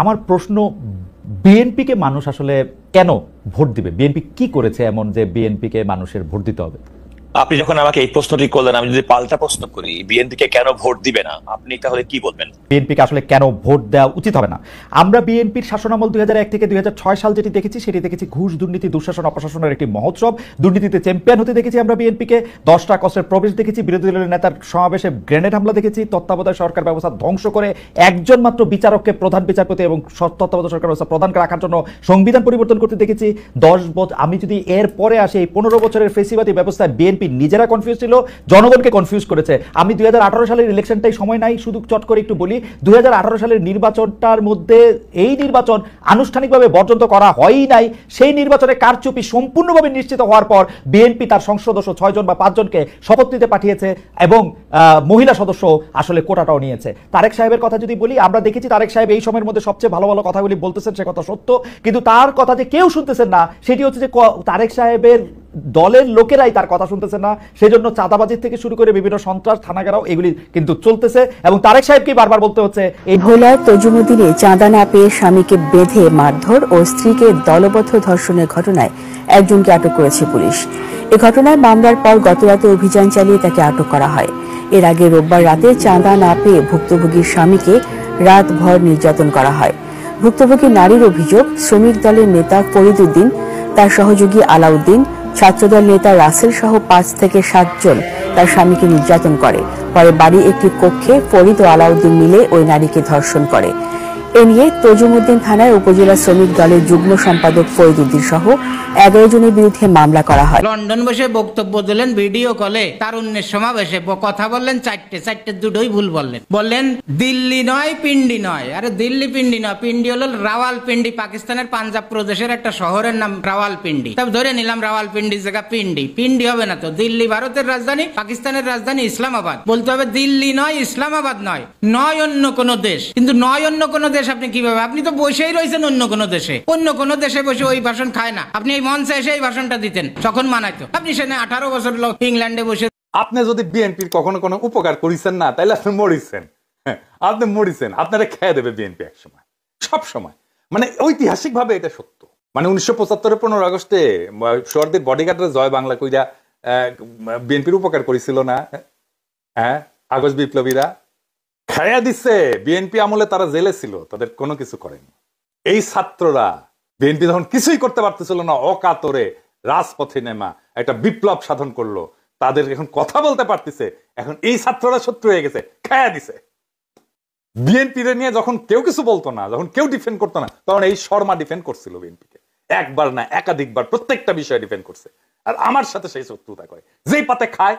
আমার প্রশ্ন, বিএনপিকে মানুষ আসলে কেন ভোট দিবে? বিএনপি কি করেছে এমন যে বিএনপিকে মানুষের ভোট দিতে হবে? আপনি যখন আমাকে এই প্রশ্নটি করলেন, আমি যদি পাল্টা প্রশ্ন করি, বিএনপিকে কেন ভোট দিবে না, আপনি তাহলে কি বলবেন? বিএনপিকে আসলে কেন ভোট দেওয়া উচিত হবে না? আমরা বিএনপির শাসনামল 2001 থেকে 2006 সাল যেটি দেখেছি, সেটি দেখেছি ঘুষ, দুর্নীতি, দুঃশাসন, অপশাসনের একটি মহোৎসব। দুর্নীতিতে চ্যাম্পিয়ন হতে দেখেছি আমরা বিএনপিকে। 10টা কষ্টের প্রবেশ দেখেছি, বিরোধী দলের নেতার সমাবেশে গ্রেনেড হামলা দেখেছি, তত্ত্বাবধায়ক সরকার ব্যবস্থা ধ্বংস করে একজন মাত্র বিচারককে প্রধান বিচারপতি এবং তত্ত্বাবধায়ক সরকার ব্যবস্থা প্রধান রাখার জন্য সংবিধান পরিবর্তন করতে দেখেছি। 10 বছর, আমি যদি এর পরে আসি, এই 15 বছরের ফেসিবাদী ব্যবস্থায় বিএনপি নিজেরা কনফিউজ ছিল, জনগণকে কনফিউজ করেছে। আমি 2018 সালের ইলেকশনটাই সময় নাই, শুধু চট করে একটু বলি, 2018 সালের নির্বাচনটার মধ্যে এই নির্বাচন আনুষ্ঠানিকভাবে বর্জন করা হয়ই নাই। সেই নির্বাচনে কারচুপি সম্পূর্ণভাবে নিশ্চিত হওয়ার পর বিএনপি তার সংসদ সদস্য 6 জন বা 5 জনকে শপথ নিতে পাঠিয়েছে এবং মহিলা সদস্য আসলে কোটাটাও নিয়েছে। তারেক সাহেবের কথা যদি বলি, আমরা দেখেছি তারেক সাহেব এই সময়ের মধ্যে সবচেয়ে ভালো ভালো কথাগুলি বলতেছেন, সে কথা সত্য, কিন্তু তার কথা যে কেউ শুনতেছেন না, সেটি হচ্ছে যে তারেক সাহেবের দলের লোকেরাই তার কথা শুনতেছে না। সেজন্য চাঁদাবাজির থেকে শুরু করে বিভিন্ন সন্ত্রাস, থানাঘেরাও এগুলি কিন্তু চলতেছে এবং তারেক সাহেবকে বারবার বলতে হচ্ছে। এই ভোলার তজুমুদ্দিনে চাঁদা না পেয়ে স্বামীকে বেঁধে মারধর ও স্ত্রীকে দলবদ্ধ ধর্ষণের ঘটনায় একজনকে আটক করেছে পুলিশ। এ ঘটনায় মামলার পর গতরাতে অভিযান চালিয়ে তাকে আটক করা হয়। এর আগে রোববার রাতে চাঁদা না পেয়ে ভুক্তভোগীর স্বামীকে রাতভর নির্যাতন করা হয়। ভুক্তভোগী নারীর অভিযোগ, শ্রমিক দলের নেতা ফরিদ উদ্দিন, তার সহযোগী আলাউদ্দিন, ছাত্রদল নেতা রাসেল সহ 5 থেকে 7 জন তার স্বামীকে নির্যাতন করে। পরে বাড়ি একটি কক্ষে ফরিদ ও আলাউদ্দিন মিলে ওই নারীকে ধর্ষণ করে। এ নিয়ে তজুমুদ্দিন থানায় উপজেলা শ্রমিক দলের যুগ্ম সম্পাদক ফরিদ উদ্দিন সহ 11 জনের বিরুদ্ধে মামলা করা হয়। লন্ডন বসে বক্তব্য দিলেন ভিডিও কলে, তারুণ্যের সমাবেশে কথা বললেন, চারটে দুটোই ভুল বললেন দিল্লি নয় পিন্ডি নয়। আরে দিল্লি পিন্ডি নয়, পিন্ডি হলো রাওয়ালপিন্ডি, পাকিস্তানের পাঞ্জাব প্রদেশের একটা শহরের নাম রাওয়ালপিন্ডি। তবে ধরে নিলাম রাওয়ালপিন্ডি জায়গা পিন্ডি হবে না তো। দিল্লি ভারতের রাজধানী, পাকিস্তানের রাজধানী ইসলামাবাদ। বলতে হবে দিল্লি নয়, ইসলামাবাদ নয়, নয় অন্য কোন দেশ। কিন্তু নয় অন্য কোন দেশ আপনি কিভাবে? আপনি তো বসেই রয়েছেন অন্য কোন দেশে। অন্য কোন দেশে বসে ওই ভাষণ খায় না। আপনি এই মঞ্চে এসে এই ভাষণটা দিতেন, তখন মানাইতো। আপনি সেখানে 18 বছর লোক ইংল্যান্ডে বসে। আপনি যদি বিএনপির কখনো কোনো উপকার করেছেন না, তাইলে আপনি মরিছেন। আপনি মরিছেন, আপনারা খেয়ে দেবে বিএনপি এক সময়, সব সময়। মানে ঐতিহাসিক ভাবে এটা সত্য। মানে 1975 15 আগস্টে সোহরাওয়ার্দীর বডিগার্ডরা জয় বাংলা কইরা বিএনপির উপকার করেছিল না? হ্যাঁ, আগস্ট বিপ্লবীরা খায়া দিচ্ছে। বিএনপি আমলে তারা জেলে ছিল, তাদের কোনো কিছু করেনি। এই ছাত্ররা বিএনপি যখন কিছুই করতে পারতেছিল না, অকাতরে রাজপথে নেমা একটা বিপ্লব সাধন করলো, তাদের এখন কথা বলতে পারতেছে। এখন এই ছাত্ররা শত্রু হয়ে গেছে, খায়া দিছে। বিএনপি নিয়ে যখন কেউ কিছু বলতো না, যখন কেউ ডিফেন্ড করতো না, তখন এই শর্মা ডিফেন্ড করছিল বিএনপিকে। একবার না একাধিকবার প্রত্যেকটা বিষয়ে ডিফেন্ড করছে। আর আমার সাথে সেই শত্রুতা করে, যেই পাতে খায়